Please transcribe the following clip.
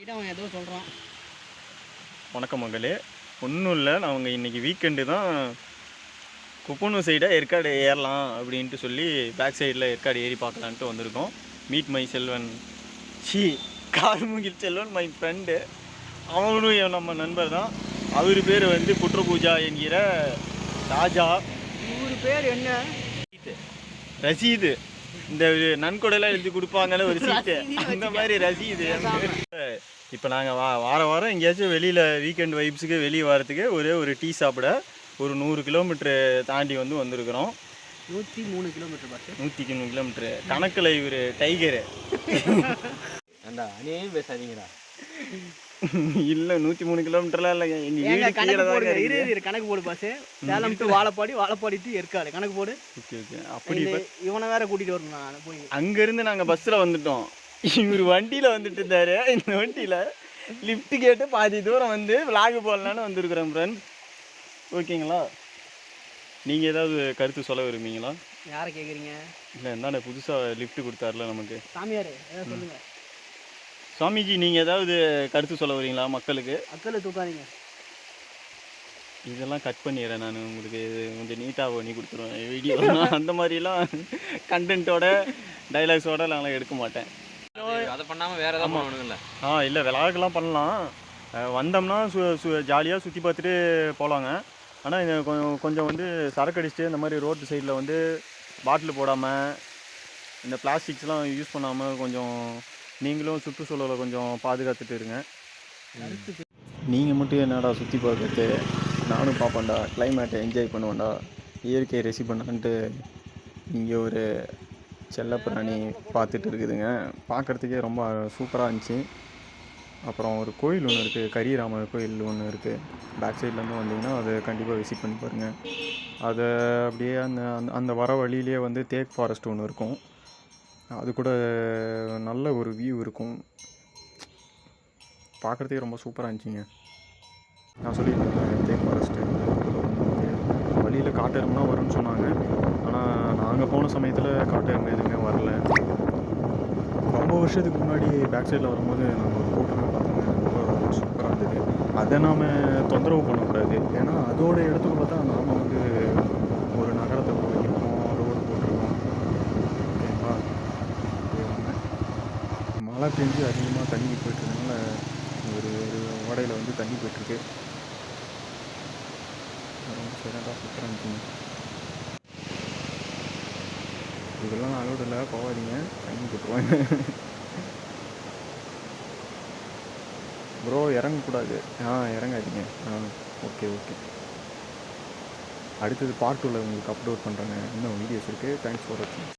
அவன் ஏதோ சொல்கிறான். வணக்கம் மகளே, ஒன்றும் இல்லை. நாங்கள் இன்றைக்கி வீக்கெண்டு தான் குப்பனூர் சைடாக ஏற்காடு ஏறலாம் அப்படின்ட்டு சொல்லி பேக் சைடில் ஏற்காடு ஏறி பார்க்கலான்ட்டு வந்திருக்கோம். Meet my Selvan Karmugil Selvan my friend. அவனும் நம்ம நண்பர் தான். அவர் பேர் வந்து புற்றபூஜா என்கிற ராஜா. இவர் பேர் என்ன? ரசீது. இந்த நன்கொடையெல்லாம் எழுதி கொடுப்பாங்கன்னு ஒரு சீட்டு, அந்த மாதிரி ரசீது. இப்போ நாங்கள் வாரம் எங்கேயாச்சும் வெளியில் வீக்கெண்ட் வைப்ஸுக்கு வெளியே வரத்துக்கு ஒரு டீ சாப்பிட ஒரு 100 கிலோமீட்ரு தாண்டி வந்திருக்கிறோம். 103 கிலோமீட்டர் பாட்டு. 103 கிலோமீட்ரு கணக்கில் இவர் டைகரு. ஏண்டா அநியாயம் பேசாதீங்கடா. இல்லை 103 கிலோமீட்டர்லாம் இல்லைங்க. எங்கள் கணக்கு போடு பாசு. சேலம் டு வாழப்பாடி, வாழப்பாடி டு ஏற்காடு கணக்கு போடு. Okay okay. அப்படி இவனை வேற கூட்டிகிட்டு வரணும். நான் போய் அங்கேருந்து நாங்கள் பஸ்ஸில் வந்துட்டோம். இவர் வண்டியில் வந்துட்டு இருந்தார். இந்த வண்டியில் லிஃப்ட் கேட்டு பாதி தூரம் வந்து விளாக் போடலான்னு வந்திருக்கிறோம் ஃப்ரெண்ட்ஸ். ஓகேங்களா? நீங்கள் ஏதாவது கருத்து சொல்ல விரும்புவீங்களா? யாரை கேட்குறீங்க? இல்லை என்னடா புதுசாக லிஃப்ட் கொடுத்தாருல நமக்கு சாமியார், ஏதாவது சொல்லுங்கள். சுவாமிஜி, நீங்கள் ஏதாவது கருத்து சொல்ல வரீங்களா மக்களுக்கு? மக்களை தூக்காதீங்க. இதெல்லாம் கட் பண்ணிடுறேன் நான். உங்களுக்கு இது கொஞ்சம் நீட்டாக பண்ணி கொடுத்துருவேன் வீடியோ. அந்த மாதிரிலாம் கண்டென்ட்டோட டைலாக்ஸோட நாங்கள் எடுக்க மாட்டேன். அதை பண்ணாமல் வேறு எதாவது பண்ணுவானுங்கல்ல? இல்லை விளாக்லாம் பண்ணலாம். வந்தோம்னா ஜாலியாக சுற்றி பார்த்துட்டு போகலாங்க. ஆனால் இது கொஞ்சம் வந்து சரக்கு அடிச்சுட்டு இந்த மாதிரி ரோட்டு சைடில் வந்து பாட்டில் போடாமல் இந்த பிளாஸ்டிக்ஸ்லாம் யூஸ் பண்ணாமல் கொஞ்சம் நீங்களும் சுற்றுச்சூழலை கொஞ்சம் பாதுகாத்துட்டு இருங்க. நீங்கள் மட்டும் என்னடா சுற்றி பார்க்கறது, நானும் பார்ப்பேன்டா, கிளைமேட்டை என்ஜாய் பண்ணுவேன்டா, இயற்கையை ரெசி பண்ணான்ட்டு இங்கே ஒரு செல்லப்பிராணி பார்த்துட்டு இருக்குதுங்க. பார்க்குறதுக்கே ரொம்ப சூப்பராக இருந்துச்சு. அப்புறம் ஒரு கோயில் ஒன்று இருக்குது, கரிராமர் கோயில் ஒன்று இருக்குது. பேக் சைட்லேருந்து வந்தீங்கன்னா அதை கண்டிப்பாக விசிட் பண்ணி பாருங்கள். அதை அப்படியே அந்த வர வழியிலே வந்து தேக் ஃபாரஸ்ட் ஒன்று இருக்கும். அது கூட நல்ல ஒரு வியூ இருக்கும். பார்க்குறதுக்கே ரொம்ப சூப்பராக இருந்துச்சுங்க. நான் சொல்லியிருந்தேன் தேக் ஃபாரஸ்ட்டு வழியில் காட்டெருமைலாம் வரும்னு சொன்னாங்க. ஆனால் நாங்கள் போன சமயத்தில் காட்டெருமை எதுவுமே வரல. ரொம்ப வருஷத்துக்கு முன்னாடி பேக் சைடில் வரும்போது நாங்கள் ஒரு கூட்டமே பார்த்தோங்க. ரொம்ப சூப்பராக இருந்தது. அதை நாம் தொந்தரவு பண்ணக்கூடாது. ஏன்னா அதோட இடத்துக்குள்ள தான் நாம் வந்து ஒரு நகரத்தை உருவாக்கியிருக்கோம், ரோடு போட்டிருக்கோம். ஓகேங்களா? மழை பெஞ்சு அதிகமாக தண்ணி போய்ட்டுருக்கனால ஒரு ஓடையில் வந்து தண்ணி போய்ட்டுருக்கு. ரொம்ப சைலண்டாக சூப்பராக இருந்துச்சுங்க. இதெல்லாம் அலோடு இல்லை, போகாதீங்க, தண்ணி போட்டுருவாங்க. ப்ரோ இறங்கக்கூடாது. இறங்காதீங்க. Okay okay. அடுத்தது பார்ட் 2ல் உங்களுக்கு அப்லோட் பண்ணுறேங்க. இன்னும் வீடியோஸ் இருக்குது. தேங்க்ஸ் ஃபார் வாட்சிங்.